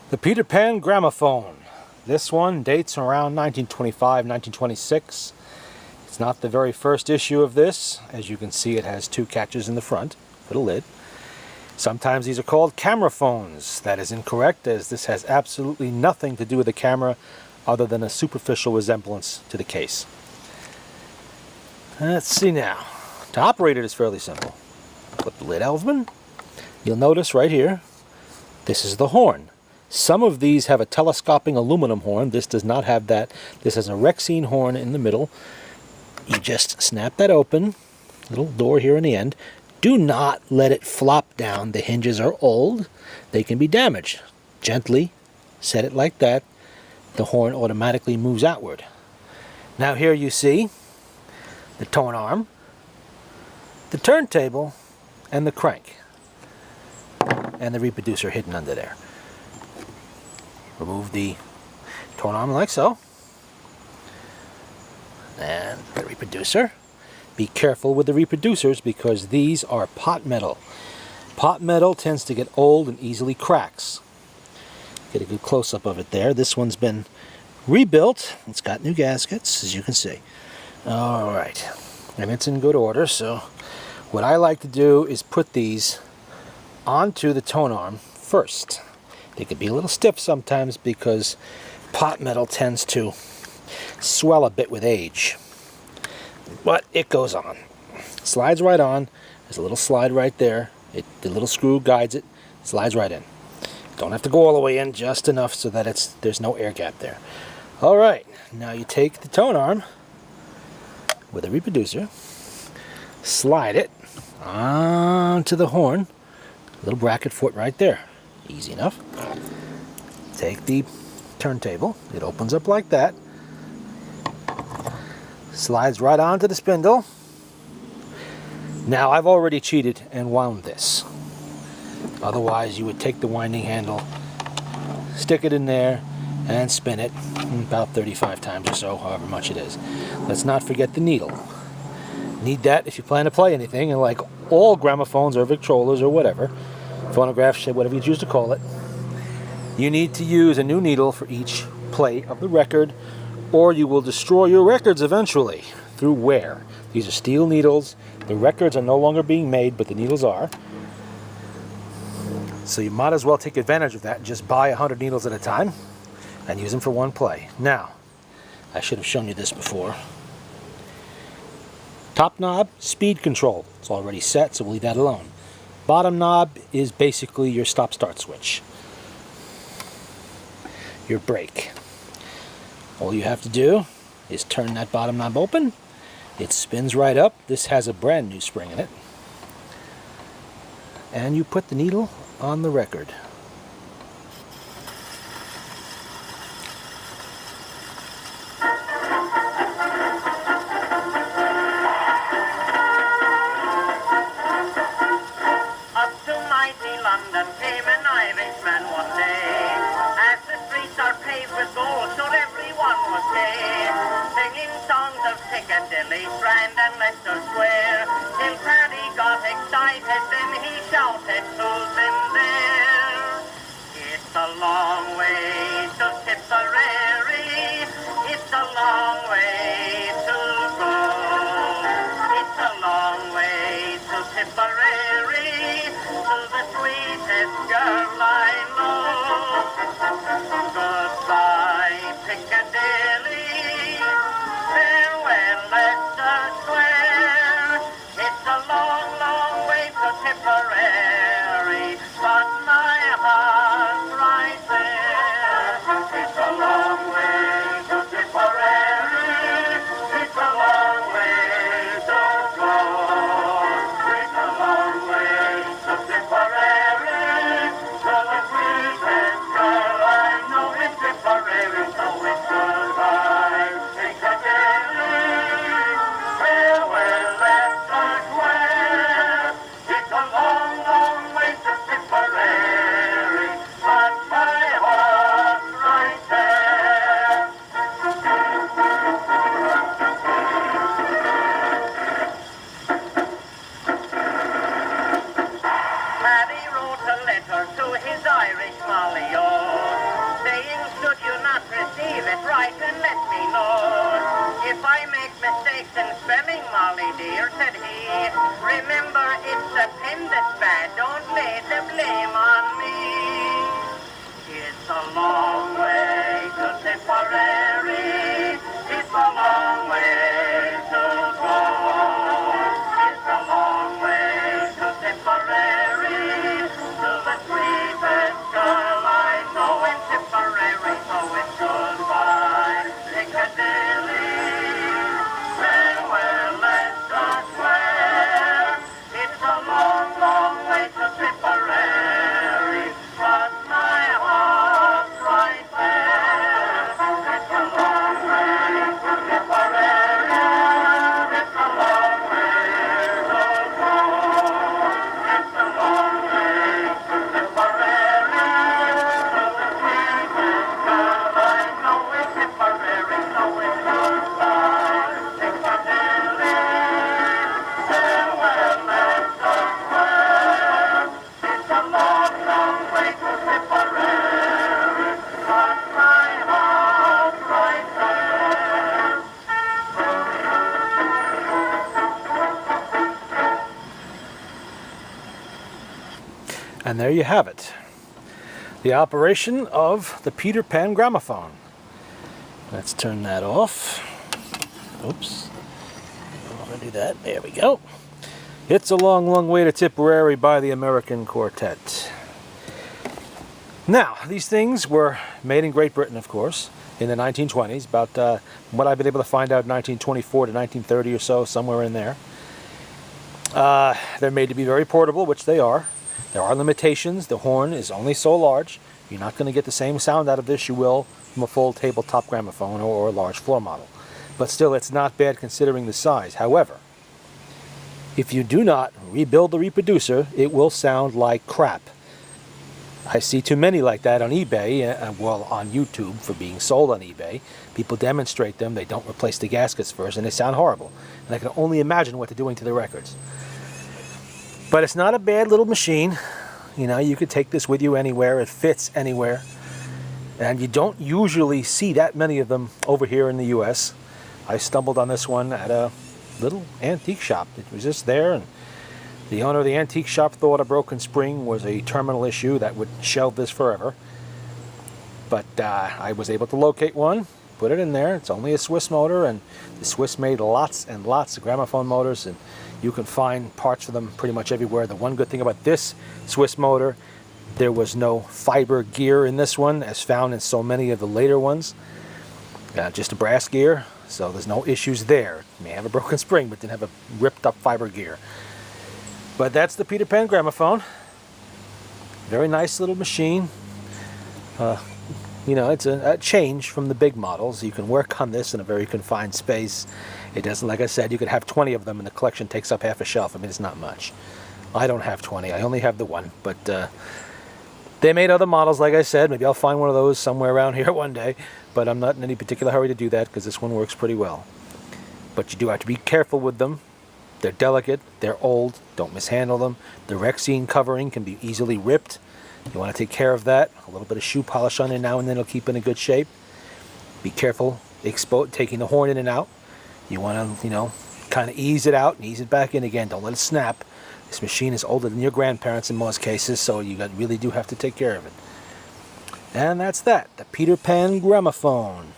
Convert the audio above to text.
The Peter Pan Gramophone. This one dates around 1925, 1926. It's not the very first issue of this. As you can see, it has two catches in the front for the lid. Sometimes these are called camera phones. That is incorrect, as this has absolutely nothing to do with the camera other than a superficial resemblance to the case. Let's see now. To operate it is fairly simple. Flip the lid, Elfman. You'll notice right here, this is the horn. Some of these have a telescoping aluminum horn. This does not have that. This has a Rexine horn in the middle. You just snap that open. Little door here in the end. Do not let it flop down. The hinges are old. They can be damaged. Gently set it like that. The horn automatically moves outward. Now here you see the tone arm, the turntable, and the crank. And the reproducer hidden under there. Remove the tone arm like so. And the reproducer. Be careful with the reproducers because these are pot metal. Pot metal tends to get old and easily cracks. Get a good close-up of it there. This one's been rebuilt. It's got new gaskets, as you can see. Alright. And it's in good order, so what I like to do is put these onto the tone arm first. They could be a little stiff sometimes because pot metal tends to swell a bit with age. But it goes on. Slides right on. There's a little slide right there. The little screw guides it. Slides right in. Don't have to go all the way in, just enough so that there's no air gap there. Alright, now you take the tone arm with a reproducer, slide it onto the horn. Little bracket foot right there. Easy enough. Take the turntable. It opens up like that. Slides right onto the spindle. Now I've already cheated and wound this. Otherwise you would take the winding handle, stick it in there, and spin it about 35 times or so, however much it is. Let's not forget the needle. Need that if you plan to play anything, and like all gramophones or Victrolas or whatever, phonographs, whatever you choose to call it, you need to use a new needle for each play of the record, or you will destroy your records eventually through wear. These are steel needles. The records are no longer being made, but the needles are. So you might as well take advantage of that and just buy 100 needles at a time and use them for one play. Now, I should have shown you this before. Top knob, speed control. It's already set, so we'll leave that alone. Bottom knob is basically your stop-start switch. Your brake. All you have to do is turn that bottom knob open. It spins right up. This has a brand new spring in it. And you put the needle on the record. Grand and Leicester Square, till Paddy got excited, then he shouted, "Who's in there?" It's a long way to Tipperary, it's a long way to go. It's a long way to Tipperary, to the sweetest girl I know. Goodbye, Piccadilly. Farewell, Leicester Square. It's a long, long way to Tipperary, but my heart's right there. It's a long way to Tipperary. It's a long way to go. It's a long way to Tipperary, to the Polly dear, said he, remember it's the pen that's bad, don't lay the blame on me. It's a long way to Tipperary, it's a long way to go. It's a long way to Tipperary, to the sweetest girl I know in Tipperary. So it's goodbye, Piccadilly, farewell, Leicester Square. It's a long, long way to Tipperary, but my heart's right there. It's a long way to Tipperary, it's a long way to go. It's a long way to Tipperary, to the sweetest girl I know in Tipperary. So it's goodbye, Piccadilly, farewell, Leicester Square. It's a long, long way to Tipperary, but my heart's right there. And there you have it. The operation of the Peter Pan gramophone. Let's turn that off. Oops. I want to do that. There we go. It's a long, long way to Tipperary by the American Quartet. Now, these things were made in Great Britain, of course, in the 1920s, about what I've been able to find out, 1924 to 1930 or so, somewhere in there. They're made to be very portable, which they are. There are limitations. The horn is only so large. You're not going to get the same sound out of this you will from a full tabletop gramophone or a large floor model. But still, it's not bad considering the size. However, if you do not rebuild the reproducer, it will sound like crap. I see too many like that on eBay, well, on YouTube for being sold on eBay. People demonstrate them, they don't replace the gaskets first, and they sound horrible. And I can only imagine what they're doing to the records. But it's not a bad little machine. You know, you could take this with you anywhere, it fits anywhere. And you don't usually see that many of them over here in the US. I stumbled on this one at a little antique shop. It was just there, and the owner of the antique shop thought a broken spring was a terminal issue that would shelve this forever. But I was able to locate one, put it in there. It's only a Swiss motor, and the Swiss made lots and lots of gramophone motors, and you can find parts for them pretty much everywhere. The one good thing about this Swiss motor, there was no fiber gear in this one, as found in so many of the later ones. Just a brass gear, so there's no issues there. It may have a broken spring, but didn't have a ripped up fiber gear. But that's the Peter Pan gramophone. Very nice little machine. You know, it's a change from the big models. You can work on this in a very confined space. It doesn't, like I said, you could have 20 of them and the collection takes up half a shelf. I mean, it's not much. I don't have 20. I only have the one. But they made other models, like I said. Maybe I'll find one of those somewhere around here one day. But I'm not in any particular hurry to do that because this one works pretty well. But you do have to be careful with them. They're delicate. They're old. Don't mishandle them. The Rexine covering can be easily ripped. You want to take care of that. A little bit of shoe polish on it now and then will keep it in good shape. Be careful taking the horn in and out. You want to, you know, kind of ease it out and ease it back in again. Don't let it snap. This machine is older than your grandparents in most cases, so you really do have to take care of it. And that's that, the Peter Pan gramophone.